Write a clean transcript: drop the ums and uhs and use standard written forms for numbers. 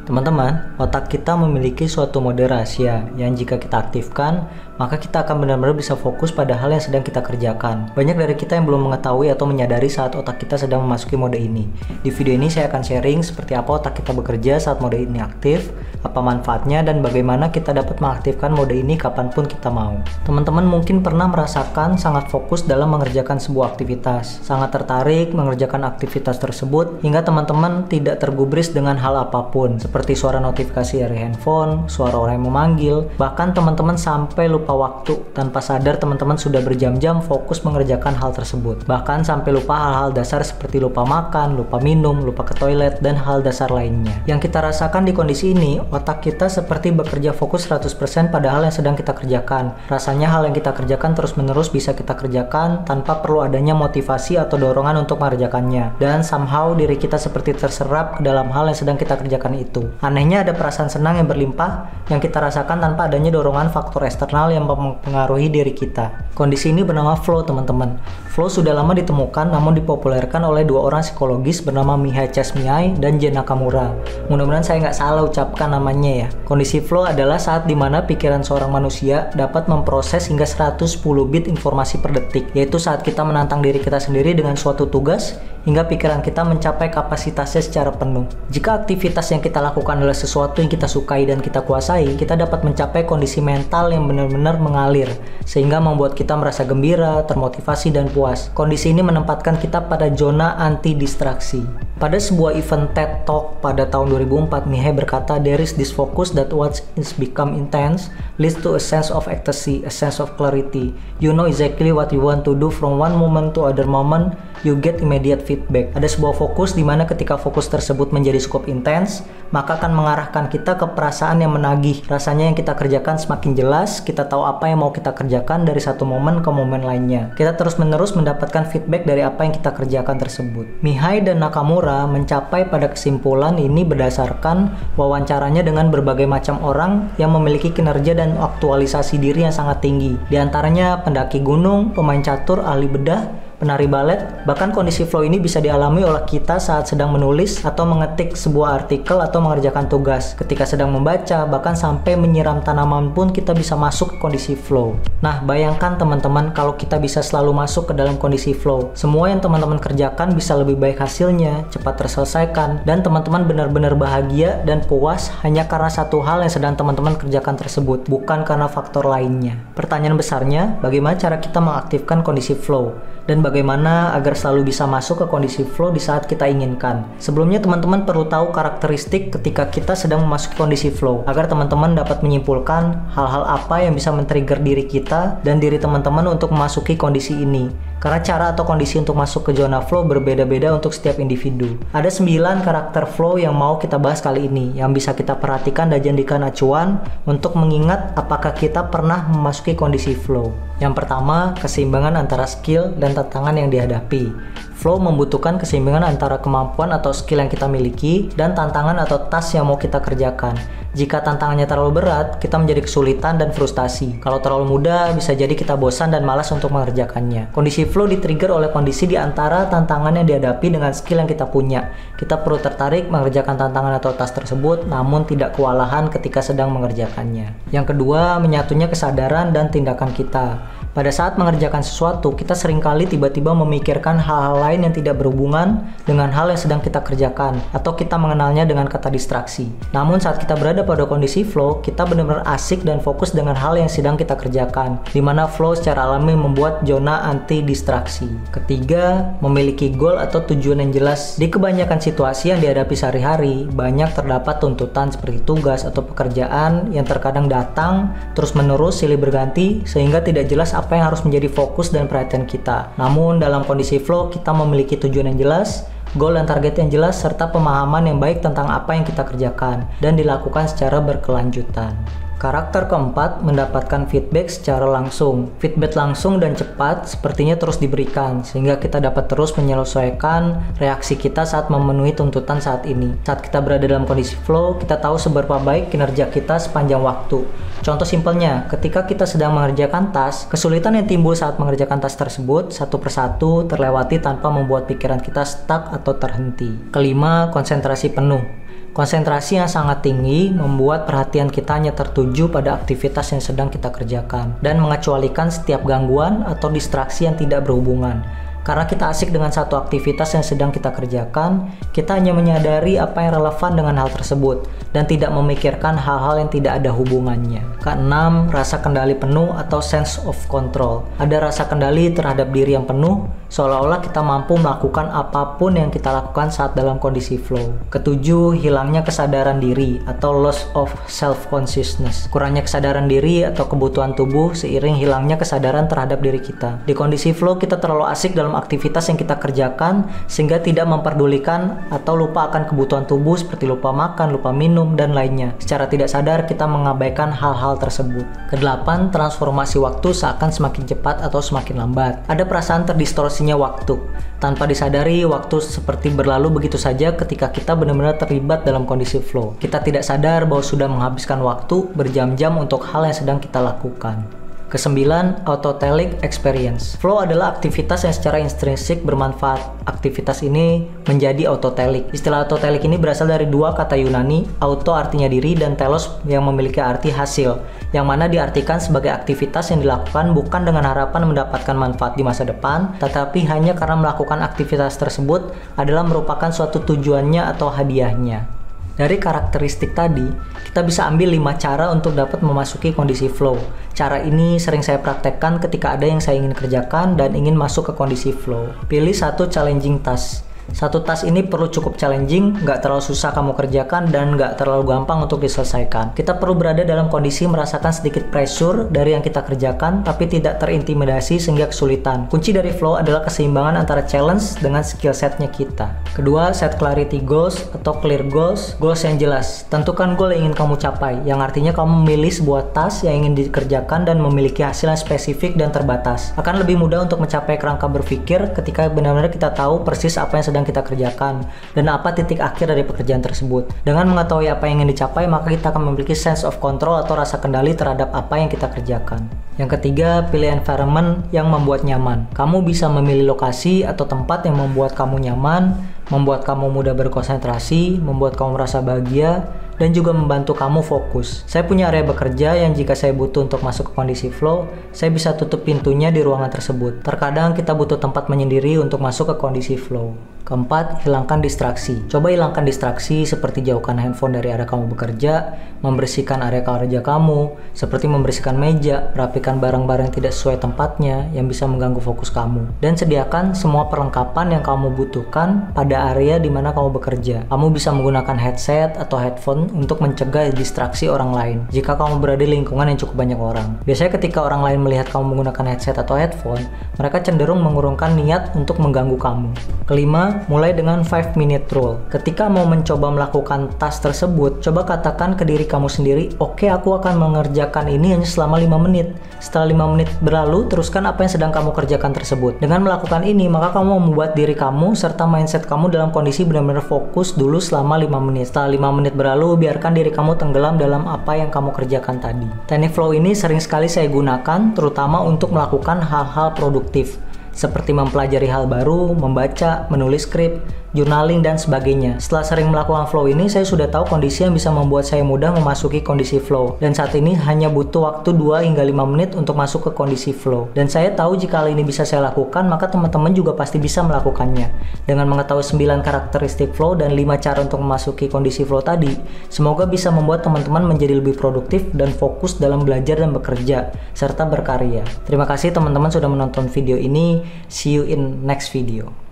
Teman-teman, otak kita memiliki suatu mode rahasia yang jika kita aktifkan, maka kita akan benar-benar bisa fokus pada hal yang sedang kita kerjakan. Banyak dari kita yang belum mengetahui atau menyadari saat otak kita sedang memasuki mode ini. Di video ini saya akan sharing seperti apa otak kita bekerja saat mode ini aktif, apa manfaatnya, dan bagaimana kita dapat mengaktifkan mode ini kapanpun kita mau. Teman-teman mungkin pernah merasakan sangat fokus dalam mengerjakan sebuah aktivitas, sangat tertarik mengerjakan aktivitas tersebut, hingga teman-teman tidak tergubris dengan hal apapun, seperti suara notifikasi dari handphone, suara orang yang memanggil, bahkan teman-teman sampai lupa waktu. Tanpa sadar teman-teman sudah berjam-jam fokus mengerjakan hal tersebut. Bahkan sampai lupa hal-hal dasar seperti lupa makan, lupa minum, lupa ke toilet, dan hal dasar lainnya. Yang kita rasakan di kondisi ini, otak kita seperti bekerja fokus 100% pada hal yang sedang kita kerjakan. Rasanya hal yang kita kerjakan terus-menerus bisa kita kerjakan tanpa perlu adanya motivasi atau dorongan untuk mengerjakannya. Dan somehow diri kita seperti terserap ke dalam hal yang sedang kita kerjakan itu. Anehnya ada perasaan senang yang berlimpah yang kita rasakan tanpa adanya dorongan faktor eksternal yang mempengaruhi diri kita. Kondisi ini bernama flow, teman-teman. Flow sudah lama ditemukan namun dipopulerkan oleh dua orang psikologis bernama Mihai Csikszentmihalyi dan Jen Nakamura. Mudah-mudahan saya nggak salah ucapkan namanya ya. Kondisi flow adalah saat dimana pikiran seorang manusia dapat memproses hingga 110 bit informasi per detik, yaitu saat kita menantang diri kita sendiri dengan suatu tugas hingga pikiran kita mencapai kapasitasnya secara penuh. Jika aktivitas yang kita lakukan adalah sesuatu yang kita sukai dan kita kuasai, kita dapat mencapai kondisi mental yang benar-benar mengalir, sehingga membuat kita merasa gembira, termotivasi, dan puas. Kondisi ini menempatkan kita pada zona anti-distraksi. Pada sebuah event TED Talk pada tahun 2004, Mihai berkata, "There is this focus that once it's become intense leads to a sense of ecstasy, a sense of clarity. You know exactly what you want to do from one moment to other moment, you get immediate feedback." Ada sebuah fokus di mana ketika fokus tersebut menjadi cukup intens, maka akan mengarahkan kita ke perasaan yang menagih. Rasanya yang kita kerjakan semakin jelas, kita tahu apa yang mau kita kerjakan dari satu momen ke momen lainnya. Kita terus-menerus mendapatkan feedback dari apa yang kita kerjakan tersebut. Mihai dan Nakamura mencapai pada kesimpulan ini berdasarkan wawancaranya dengan berbagai macam orang yang memiliki kinerja dan aktualisasi diri yang sangat tinggi. Di antaranya pendaki gunung, pemain catur, ahli bedah, penari balet. Bahkan kondisi flow ini bisa dialami oleh kita saat sedang menulis atau mengetik sebuah artikel atau mengerjakan tugas. Ketika sedang membaca, bahkan sampai menyiram tanaman pun kita bisa masuk ke kondisi flow. Nah, bayangkan teman-teman kalau kita bisa selalu masuk ke dalam kondisi flow. Semua yang teman-teman kerjakan bisa lebih baik hasilnya, cepat terselesaikan, dan teman-teman benar-benar bahagia dan puas hanya karena satu hal yang sedang teman-teman kerjakan tersebut, bukan karena faktor lainnya. Pertanyaan besarnya, bagaimana cara kita mengaktifkan kondisi flow? Dan bagaimana agar selalu bisa masuk ke kondisi flow di saat kita inginkan. Sebelumnya teman-teman perlu tahu karakteristik ketika kita sedang memasuki kondisi flow, agar teman-teman dapat menyimpulkan hal-hal apa yang bisa men-trigger diri kita dan diri teman-teman untuk memasuki kondisi ini. Karena cara atau kondisi untuk masuk ke zona flow berbeda-beda untuk setiap individu. Ada 9 karakter flow yang mau kita bahas kali ini, yang bisa kita perhatikan dan jadikan acuan untuk mengingat apakah kita pernah memasuki kondisi flow. Yang pertama, keseimbangan antara skill dan tantangan yang dihadapi. Flow membutuhkan keseimbangan antara kemampuan atau skill yang kita miliki dan tantangan atau task yang mau kita kerjakan. Jika tantangannya terlalu berat, kita menjadi kesulitan dan frustasi. Kalau terlalu mudah, bisa jadi kita bosan dan malas untuk mengerjakannya. Kondisi flow di-trigger oleh kondisi di antara tantangan yang dihadapi dengan skill yang kita punya. Kita perlu tertarik mengerjakan tantangan atau task tersebut, namun tidak kewalahan ketika sedang mengerjakannya. Yang kedua, menyatunya kesadaran dan tindakan kita. Pada saat mengerjakan sesuatu, kita seringkali tiba-tiba memikirkan hal-hal lain yang tidak berhubungan dengan hal yang sedang kita kerjakan, atau kita mengenalnya dengan kata distraksi. Namun saat kita berada pada kondisi flow, kita benar-benar asik dan fokus dengan hal yang sedang kita kerjakan, di mana flow secara alami membuat zona anti-distraksi. Ketiga, memiliki goal atau tujuan yang jelas. Di kebanyakan situasi yang dihadapi sehari-hari, banyak terdapat tuntutan seperti tugas atau pekerjaan yang terkadang datang terus-menerus silih berganti, sehingga tidak jelas apa yang harus menjadi fokus dan perhatian kita. Namun dalam kondisi flow, kita memiliki tujuan yang jelas, goal dan target yang jelas, serta pemahaman yang baik tentang apa yang kita kerjakan dan dilakukan secara berkelanjutan. Karakter keempat, mendapatkan feedback secara langsung. Feedback langsung dan cepat sepertinya terus diberikan, sehingga kita dapat terus menyesuaikan reaksi kita saat memenuhi tuntutan saat ini. Saat kita berada dalam kondisi flow, kita tahu seberapa baik kinerja kita sepanjang waktu. Contoh simpelnya, ketika kita sedang mengerjakan task, kesulitan yang timbul saat mengerjakan task tersebut satu persatu terlewati tanpa membuat pikiran kita stuck atau terhenti. Kelima, konsentrasi penuh. Konsentrasi yang sangat tinggi membuat perhatian kita hanya tertuju pada aktivitas yang sedang kita kerjakan dan mengecualikan setiap gangguan atau distraksi yang tidak berhubungan. Karena kita asik dengan satu aktivitas yang sedang kita kerjakan, kita hanya menyadari apa yang relevan dengan hal tersebut dan tidak memikirkan hal-hal yang tidak ada hubungannya. Keenam, rasa kendali penuh atau sense of control. Ada rasa kendali terhadap diri yang penuh, seolah-olah kita mampu melakukan apapun yang kita lakukan saat dalam kondisi flow. Ketujuh, hilangnya kesadaran diri atau loss of self-consciousness. Kurangnya kesadaran diri atau kebutuhan tubuh seiring hilangnya kesadaran terhadap diri kita. Di kondisi flow, kita terlalu asik dalam aktivitas yang kita kerjakan sehingga tidak memperdulikan atau lupa akan kebutuhan tubuh seperti lupa makan, lupa minum, dan lainnya. Secara tidak sadar kita mengabaikan hal-hal tersebut. Kedelapan, transformasi waktu seakan semakin cepat atau semakin lambat. Ada perasaan terdistorsinya waktu. Tanpa disadari, waktu seperti berlalu begitu saja ketika kita benar-benar terlibat dalam kondisi flow. Kita tidak sadar bahwa sudah menghabiskan waktu berjam-jam untuk hal yang sedang kita lakukan. Kesembilan, autotelic experience. Flow adalah aktivitas yang secara intrinsik bermanfaat. Aktivitas ini menjadi autotelic. Istilah autotelic ini berasal dari dua kata Yunani, auto artinya diri dan telos yang memiliki arti hasil, yang mana diartikan sebagai aktivitas yang dilakukan bukan dengan harapan mendapatkan manfaat di masa depan, tetapi hanya karena melakukan aktivitas tersebut adalah merupakan suatu tujuannya atau hadiahnya. Dari karakteristik tadi, kita bisa ambil 5 cara untuk dapat memasuki kondisi flow. Cara ini sering saya praktekkan ketika ada yang saya ingin kerjakan dan ingin masuk ke kondisi flow. Pilih satu challenging task. Satu task ini perlu cukup challenging, nggak terlalu susah kamu kerjakan, dan nggak terlalu gampang untuk diselesaikan. Kita perlu berada dalam kondisi merasakan sedikit pressure dari yang kita kerjakan, tapi tidak terintimidasi sehingga kesulitan. Kunci dari flow adalah keseimbangan antara challenge dengan skill setnya kita. Kedua, set clarity goals atau clear goals. Goals yang jelas. Tentukan goal yang ingin kamu capai, yang artinya kamu memilih sebuah task yang ingin dikerjakan dan memiliki hasil yang spesifik dan terbatas. Akan lebih mudah untuk mencapai kerangka berpikir ketika benar-benar kita tahu persis apa yang sedang kita kerjakan dan apa titik akhir dari pekerjaan tersebut. Dengan mengetahui apa yang ingin dicapai, maka kita akan memiliki sense of control atau rasa kendali terhadap apa yang kita kerjakan. Yang ketiga, pilih environment yang membuat nyaman. Kamu bisa memilih lokasi atau tempat yang membuat kamu nyaman, membuat kamu mudah berkonsentrasi, membuat kamu merasa bahagia, dan juga membantu kamu fokus. Saya punya area bekerja yang jika saya butuh untuk masuk ke kondisi flow, saya bisa tutup pintunya di ruangan tersebut. Terkadang kita butuh tempat menyendiri untuk masuk ke kondisi flow. Keempat, hilangkan distraksi. Coba hilangkan distraksi seperti jauhkan handphone dari area kamu bekerja, membersihkan area kerja kamu, seperti membersihkan meja, merapikan barang-barang yang tidak sesuai tempatnya yang bisa mengganggu fokus kamu. Dan sediakan semua perlengkapan yang kamu butuhkan pada area di mana kamu bekerja. Kamu bisa menggunakan headset atau headphone untuk mencegah distraksi orang lain jika kamu berada di lingkungan yang cukup banyak orang. Biasanya ketika orang lain melihat kamu menggunakan headset atau headphone, mereka cenderung mengurungkan niat untuk mengganggu kamu. Kelima, mulai dengan 5-minute rule. Ketika mau mencoba melakukan task tersebut, coba katakan ke diri kamu sendiri, oke, aku akan mengerjakan ini hanya selama 5 menit. Setelah 5 menit berlalu, teruskan apa yang sedang kamu kerjakan tersebut. Dengan melakukan ini, maka kamu membuat diri kamu serta mindset kamu dalam kondisi benar-benar fokus dulu selama 5 menit. Setelah 5 menit berlalu, biarkan diri kamu tenggelam dalam apa yang kamu kerjakan tadi. Teknik flow ini sering sekali saya gunakan, terutama untuk melakukan hal-hal produktif, seperti mempelajari hal baru, membaca, menulis skrip, journaling, dan sebagainya. Setelah sering melakukan flow ini, saya sudah tahu kondisi yang bisa membuat saya mudah memasuki kondisi flow. Dan saat ini hanya butuh waktu 2 hingga 5 menit untuk masuk ke kondisi flow. Dan saya tahu jika hal ini bisa saya lakukan, maka teman-teman juga pasti bisa melakukannya. Dengan mengetahui 9 karakteristik flow dan 5 cara untuk memasuki kondisi flow tadi, semoga bisa membuat teman-teman menjadi lebih produktif dan fokus dalam belajar dan bekerja, serta berkarya. Terima kasih teman-teman sudah menonton video ini. See you in next video.